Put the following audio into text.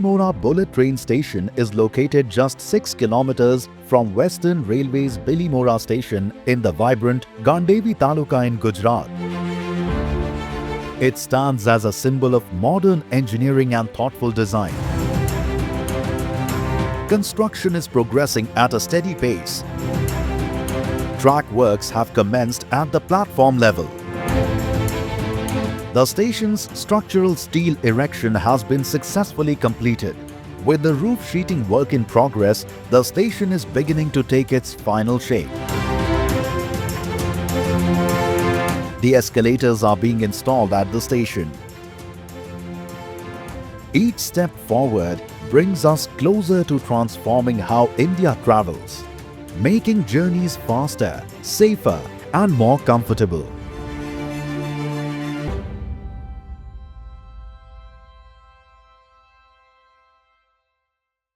Bilimora Bullet Train Station is located just 6 kilometers from Western Railway's Bilimora Station in the vibrant Gandevi Taluka in Gujarat. It stands as a symbol of modern engineering and thoughtful design. Construction is progressing at a steady pace. Track works have commenced at the platform level. The station's structural steel erection has been successfully completed. With the roof sheeting work in progress, the station is beginning to take its final shape. The escalators are being installed at the station. Each step forward brings us closer to transforming how India travels, making journeys faster, safer, and more comfortable.